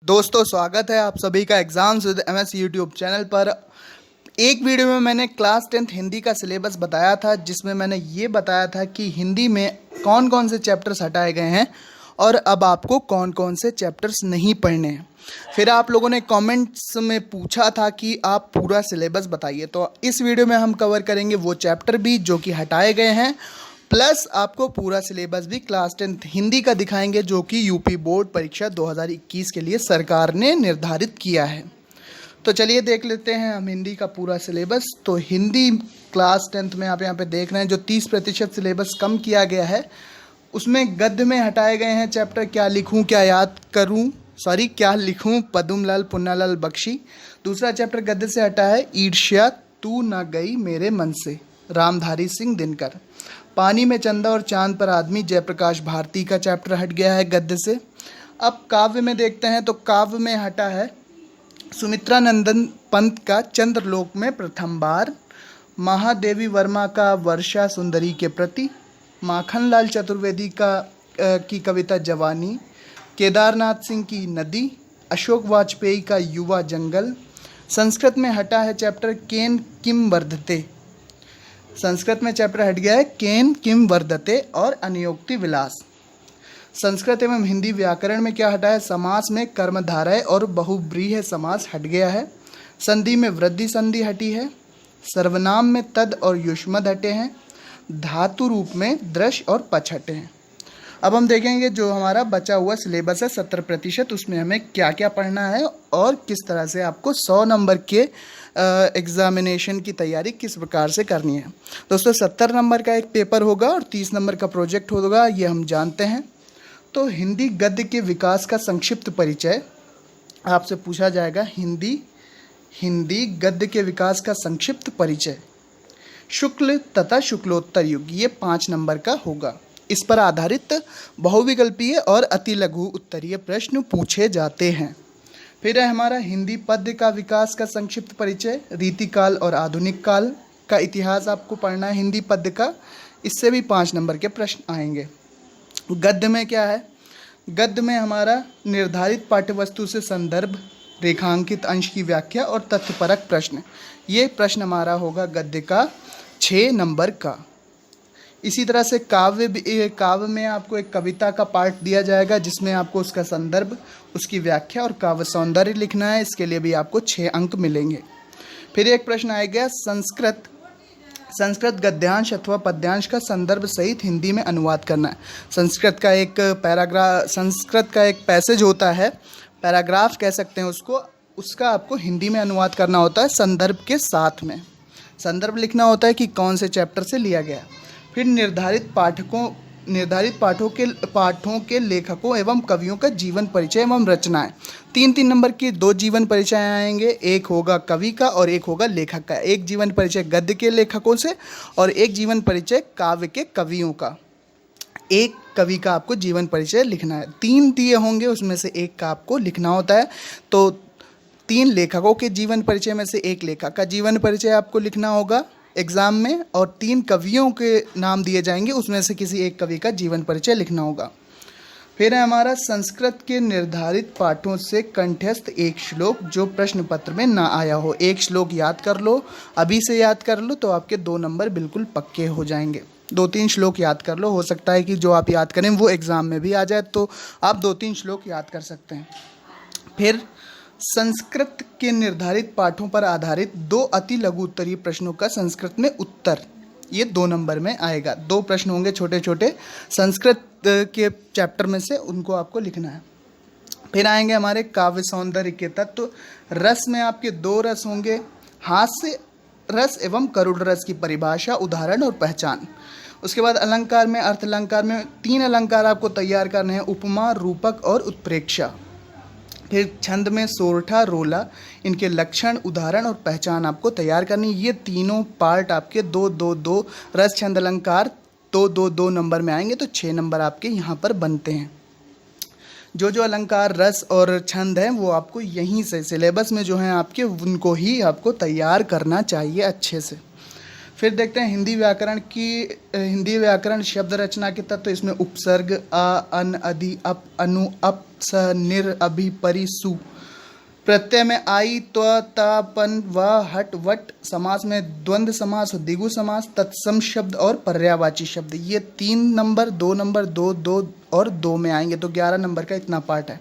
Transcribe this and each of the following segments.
दोस्तों स्वागत है आप सभी का exams with MS YouTube channel पर। एक वीडियो में मैंने क्लास 10th हिंदी का सिलेबस बताया था, जिसमें मैंने ये बताया था कि हिंदी में कौन कौन से चैप्टर्स हटाए गए हैं और अब आपको कौन कौन से चैप्टर्स नहीं पढ़ने हैं। फिर आप लोगों ने कमेंट्स में पूछा था कि आप पूरा सिलेबस बताइए, तो इस वीडियो में हम कवर करेंगे वो चैप्टर भी जो कि हटाए गए हैं, प्लस आपको पूरा सिलेबस भी क्लास 10th हिंदी का दिखाएंगे जो कि यूपी बोर्ड परीक्षा 2021 के लिए सरकार ने निर्धारित किया है। तो चलिए देख लेते हैं हम हिंदी का पूरा सिलेबस। तो हिंदी क्लास 10th में आप यहाँ पे देख रहे हैं जो 30% सिलेबस कम किया गया है, उसमें गद्य में हटाए गए हैं चैप्टर क्या लिखूं क्या याद करूं, क्या लिखूं पदुमलाल पुन्नालाल बख्शी। दूसरा चैप्टर गद्य से हटा है ईर्ष्या तू न गई मेरे मन से, रामधारी सिंह दिनकर। पानी में चंदा और चांद पर आदमी, जयप्रकाश भारती का चैप्टर हट गया है गद्य से। अब काव्य में देखते हैं तो काव्य में हटा है सुमित्रा नंदन पंत का चंद्रलोक में प्रथम बार, महादेवी वर्मा का वर्षा सुंदरी के प्रति, माखनलाल चतुर्वेदी की कविता जवानी, केदारनाथ सिंह की नदी, अशोक वाजपेयी का युवा जंगल। संस्कृत में हटा है चैप्टर केन किम वर्धते, संस्कृत में चैप्टर हट गया है केन किम वर्धते और अनियोक्ति विलास। संस्कृत एवं हिंदी व्याकरण में क्या हटा है, समास में कर्मधारय और बहुव्रीहि समास हट गया है। संधि में वृद्धि संधि हटी है। सर्वनाम में तद और युष्मद हटे हैं। धातु रूप में दृश और पच हटे हैं। अब हम देखेंगे जो हमारा बचा हुआ सिलेबस है 70%, उसमें हमें क्या क्या पढ़ना है और किस तरह से आपको 100 नंबर के एग्जामिनेशन की तैयारी किस प्रकार से करनी है। दोस्तों 70 नंबर का एक पेपर होगा और 30 नंबर का प्रोजेक्ट होगा, ये हम जानते हैं। तो हिंदी गद्य के विकास का संक्षिप्त परिचय आपसे पूछा जाएगा। हिंदी गद्य के विकास का संक्षिप्त परिचय, शुक्ल तथा शुक्लोत्तर युग, ये 5 नंबर का होगा। इस पर आधारित बहुविकल्पीय और अति लघु उत्तरीय प्रश्न पूछे जाते हैं। फिर है हमारा हिंदी पद्य का विकास का संक्षिप्त परिचय, रीतिकाल और आधुनिक काल का इतिहास आपको पढ़ना है हिंदी पद्य का, इससे भी 5 नंबर के प्रश्न आएंगे। गद्य में क्या है, गद्य में हमारा निर्धारित पाठ्यवस्तु से संदर्भ, रेखांकित अंश की व्याख्या और तथ्यपरक प्रश्न, ये प्रश्न हमारा होगा गद्य का 6 नंबर का। इसी तरह से काव्य में आपको एक कविता का पार्ट दिया जाएगा जिसमें आपको उसका संदर्भ, उसकी व्याख्या और काव्य सौंदर्य लिखना है, इसके लिए भी आपको 6 अंक मिलेंगे। फिर एक प्रश्न आएगा संस्कृत गद्यांश अथवा पद्यांश का संदर्भ सहित हिंदी में अनुवाद करना है। संस्कृत का एक पैसेज होता है, पैराग्राफ कह सकते हैं उसको, उसका आपको हिंदी में अनुवाद करना होता है संदर्भ के साथ में। संदर्भ लिखना होता है कि कौन से चैप्टर से लिया गया। फिर निर्धारित पाठों के लेखकों एवं कवियों का जीवन परिचय एवं रचनाएं। 3-3 नंबर के 2 जीवन परिचय आएंगे, एक होगा कवि का और एक होगा लेखक का। एक जीवन परिचय गद्य के लेखकों से और एक जीवन परिचय काव्य के कवियों का। एक कवि का आपको जीवन परिचय लिखना है। 3 दिए होंगे, उसमें से एक का आपको लिखना होता है। तो 3 लेखकों के जीवन परिचय में से एक लेखक का जीवन परिचय आपको लिखना होगा एग्ज़ाम में, और 3 कवियों के नाम दिए जाएंगे, उसमें से किसी एक कवि का जीवन परिचय लिखना होगा। फिर है हमारा संस्कृत के निर्धारित पाठों से कंठस्थ एक श्लोक जो प्रश्न पत्र में ना आया हो। एक श्लोक याद कर लो, अभी से याद कर लो तो आपके 2 नंबर बिल्कुल पक्के हो जाएंगे। 2-3 श्लोक याद कर लो, हो सकता है कि जो आप याद करें वो एग्ज़ाम में भी आ जाए, तो आप 2-3 श्लोक याद कर सकते हैं। फिर संस्कृत के निर्धारित पाठों पर आधारित 2 अति लघु उत्तरीय प्रश्नों का संस्कृत में उत्तर, ये 2 नंबर में आएगा। 2 प्रश्न होंगे छोटे छोटे संस्कृत के चैप्टर में से, उनको आपको लिखना है। फिर आएंगे हमारे काव्य सौंदर्य के तत्व। रस में आपके 2 रस होंगे, हास्य रस एवं करुण रस की परिभाषा, उदाहरण और पहचान। उसके बाद अलंकार में, अर्थ अलंकार में 3 अलंकार आपको तैयार करने हैं, उपमा, रूपक और उत्प्रेक्षा। फिर छंद में सोरठा, रोला, इनके लक्षण, उदाहरण और पहचान आपको तैयार करनी। ये तीनों पार्ट आपके 2-2-2 रस छंद अलंकार 2-2-2 नंबर में आएंगे, तो 6 नंबर आपके यहाँ पर बनते हैं। जो अलंकार रस और छंद हैं वो आपको यहीं से सिलेबस में जो हैं आपके, उनको ही आपको तैयार करना चाहिए अच्छे से। फिर देखते हैं हिंदी व्याकरण शब्द रचना के तत्व। इसमें उपसर्ग, अ, अन, अधि, अप, अनु, अप, सह निर अभि परि सु। प्रत्यय में आई, त्व, ता, पन, व, हट, वट। समास में द्वंद्व समास और द्विगु समास, तत्सम शब्द और पर्यायवाची शब्द। ये 3 नंबर, 2 नंबर, 2, 2 और 2 में आएंगे। तो 11 नंबर का इतना पार्ट है।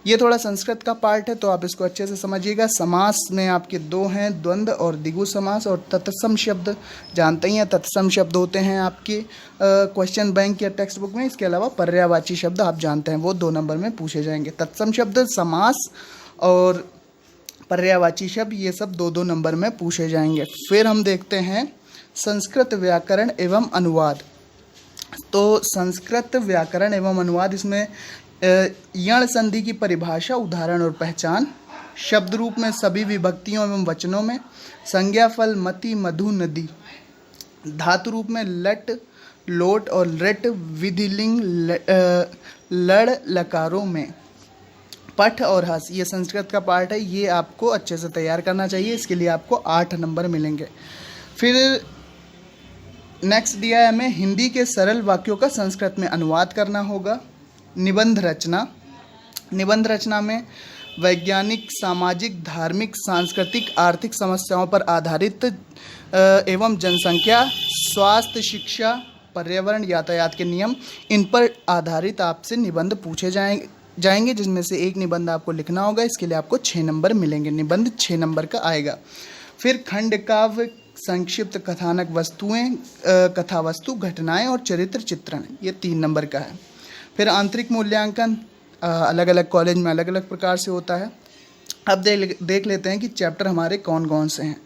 ये थोड़ा संस्कृत का पार्ट है, तो आप इसको अच्छे से समझिएगा। समास में आपके 2 हैं, द्वंद्व और द्विगु समास। और तत्सम शब्द जानते ही हैं, तत्सम शब्द होते हैं आपके क्वेश्चन बैंक या टेक्स्ट बुक में। इसके अलावा पर्यायवाची शब्द आप जानते हैं, वो 2 नंबर में पूछे जाएंगे। तत्सम शब्द, समास और पर्यायवाची शब्द, ये सब 2-2 नंबर में पूछे जाएंगे। फिर हम देखते हैं संस्कृत व्याकरण एवं अनुवाद। तो संस्कृत व्याकरण एवं अनुवाद, इसमें यण संधि की परिभाषा, उदाहरण और पहचान, शब्द रूप में सभी विभक्तियों एवं वचनों में, संज्ञा फल मति मधु नदी, धातु रूप में लट लोट और लट, विधिलिंग लड़ लकारों में, पठ और हस। ये संस्कृत का पार्ट है, ये आपको अच्छे से तैयार करना चाहिए। इसके लिए आपको 8 नंबर मिलेंगे। फिर नेक्स्ट दिया है हमें हिंदी के सरल वाक्यों का संस्कृत में अनुवाद करना होगा। निबंध रचना, निबंध रचना में वैज्ञानिक, सामाजिक, धार्मिक, सांस्कृतिक, आर्थिक समस्याओं पर आधारित एवं जनसंख्या, स्वास्थ्य, शिक्षा, पर्यावरण, यातायात के नियम, इन पर आधारित आपसे निबंध पूछे जाएंगे, जिसमें से एक निबंध आपको लिखना होगा। इसके लिए आपको 6 नंबर मिलेंगे। निबंध 6 नंबर का आएगा। फिर खंड काव्य, संक्षिप्त कथानक वस्तुएं, कथा वस्तु, घटनाएं और चरित्र चित्रण, ये 3 नंबर का है। फिर आंतरिक मूल्यांकन अलग अलग कॉलेज में अलग अलग प्रकार से होता है। अब देख लेते हैं कि चैप्टर हमारे कौन कौन से हैं।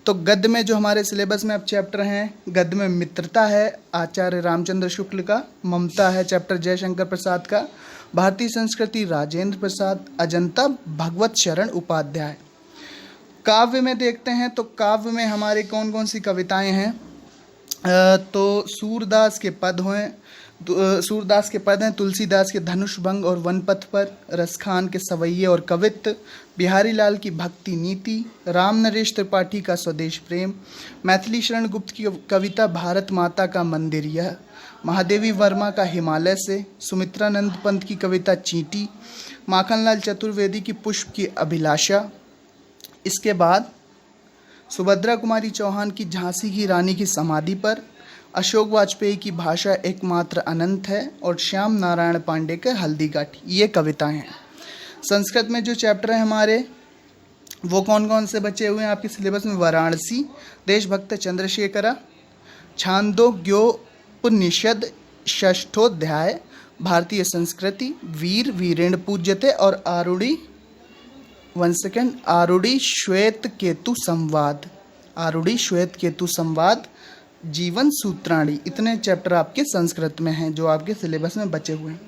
तो गद्य में जो हमारे सिलेबस में अब चैप्टर हैं, गद्य में मित्रता है आचार्य रामचंद्र शुक्ल का, ममता है चैप्टर जयशंकर प्रसाद का, भारतीय संस्कृति राजेंद्र प्रसाद, अजंता भगवत शरण उपाध्याय। काव्य में देखते हैं, तो काव्य में हमारे कौन कौन सी कविताएं हैं। तो सूरदास के पद हैं, तुलसीदास के धनुष भंग और वनपथ पर, रसखान के सवैये और कवित्त, बिहारी लाल की भक्ति नीति, राम नरेश त्रिपाठी का स्वदेश प्रेम, मैथिली शरण गुप्त की कविता भारत माता का मंदिर यह, महादेवी वर्मा का हिमालय से, सुमित्रानंद पंत की कविता चींटी, माखनलाल चतुर्वेदी की पुष्प की अभिलाषा। इसके बाद सुभद्रा कुमारी चौहान की झांसी की रानी की समाधि पर, अशोक वाजपेयी की भाषा एकमात्र अनंत है और श्याम नारायण पांडे के हल्दी घाटी, ये कविताएं हैं। संस्कृत में जो चैप्टर है हमारे, वो कौन कौन से बचे हुए हैं आपके सिलेबस में। वाराणसी, देशभक्त चंद्रशेखरा, छांदोग्योपनिषद षष्ठोध्याय, भारतीय संस्कृति, वीर वीरेण पूज्यते और आरूढ़ी श्वेत केतु संवाद, आरूढ़ी श्वेत केतु संवाद, जीवन सूत्राणी। इतने चैप्टर आपके संस्कृत में हैं जो आपके सिलेबस में बचे हुए हैं।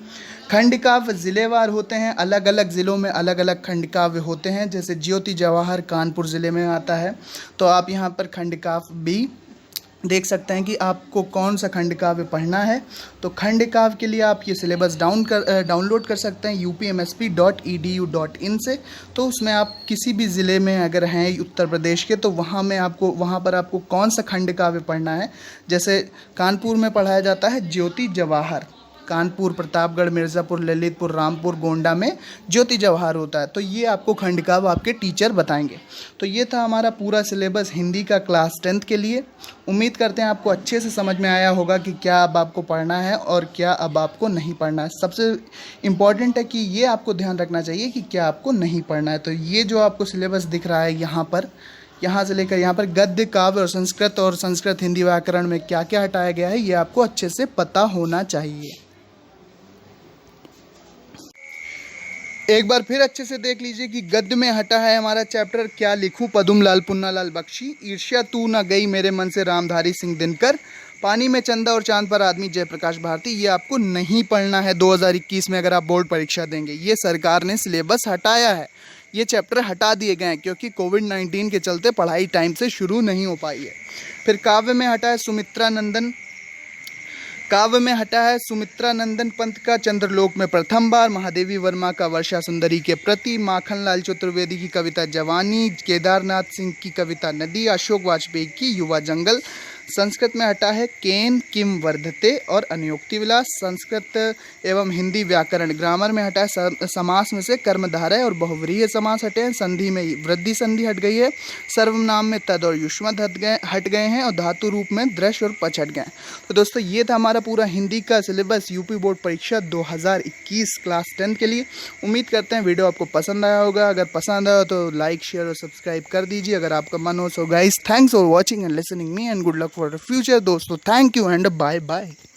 खंड काव्य जिलेवार होते हैं, अलग अलग ज़िलों में अलग अलग खंड काव्य होते हैं। जैसे ज्योति जवाहर कानपुर ज़िले में आता है, तो आप यहाँ पर खंड काव्य भी देख सकते हैं कि आपको कौन सा खंड काव्य पढ़ना है। तो खंड काव्य के लिए आप ये सिलेबस डाउनलोड कर सकते हैं upmsp.edu.in से। तो उसमें आप किसी भी ज़िले में अगर हैं उत्तर प्रदेश के, तो वहाँ पर आपको कौन सा खंड काव्य पढ़ना है। जैसे कानपुर में पढ़ाया जाता है ज्योति जवाहर, कानपुर, प्रतापगढ़, मिर्ज़ापुर, ललितपुर, रामपुर, गोंडा में ज्योति जवाहर होता है। तो ये आपको खंड काव्य आपके टीचर बताएंगे। तो ये था हमारा पूरा सिलेबस हिंदी का क्लास 10th के लिए। उम्मीद करते हैं आपको अच्छे से समझ में आया होगा कि क्या अब आपको पढ़ना है और क्या अब आपको नहीं पढ़ना है। सबसे इम्पॉर्टेंट है कि ये आपको ध्यान रखना चाहिए कि क्या आपको नहीं पढ़ना है। तो ये जो आपको सिलेबस दिख रहा है यहाँ से लेकर यहाँ पर गद्य, काव्य और संस्कृत हिंदी व्याकरण में क्या क्या हटाया गया है, ये आपको अच्छे से पता होना चाहिए। एक बार फिर अच्छे से देख लीजिए कि गद्य में हटा है हमारा चैप्टर क्या लिखूं पदुमलाल पुन्नालाल बख्शी, ईर्ष्या तू न गई मेरे मन से रामधारी सिंह दिनकर, पानी में चंदा और चांद पर आदमी जयप्रकाश भारती। ये आपको नहीं पढ़ना है 2021 में अगर आप बोर्ड परीक्षा देंगे। ये सरकार ने सिलेबस हटाया है, ये चैप्टर हटा दिए गए हैं क्योंकि कोविड-19 के चलते पढ़ाई टाइम से शुरू नहीं हो पाई है। फिर काव्य में हटा है सुमित्रानंदन पंत का चंद्रलोक में प्रथम बार, महादेवी वर्मा का वर्षा सुंदरी के प्रति, माखनलाल चतुर्वेदी की कविता जवानी, केदारनाथ सिंह की कविता नदी, अशोक वाजपेयी की युवा जंगल, संस्कृत में हटा है केन किम वर्धते और अनियोक्ति विलास। संस्कृत एवं हिंदी व्याकरण ग्रामर में हटा है समास में से कर्मधारय और बहुव्रीहि समास हटे हैं। संधि में वृद्धि संधि हट गई है। सर्वनाम में तद और युष्मद हट गए हैं और धातु रूप में दृश्य और पच हट गए। तो दोस्तों ये था हमारा पूरा हिंदी का सिलेबस यूपी बोर्ड परीक्षा 2021 क्लास 10 के लिए। उम्मीद करते हैं वीडियो आपको पसंद आया होगा। अगर पसंद आया तो लाइक शेयर और सब्सक्राइब कर दीजिए अगर आपका मन हो। So guys, thanks for watching and listening me and good luck for the future दोस्तों। Thank you and bye bye.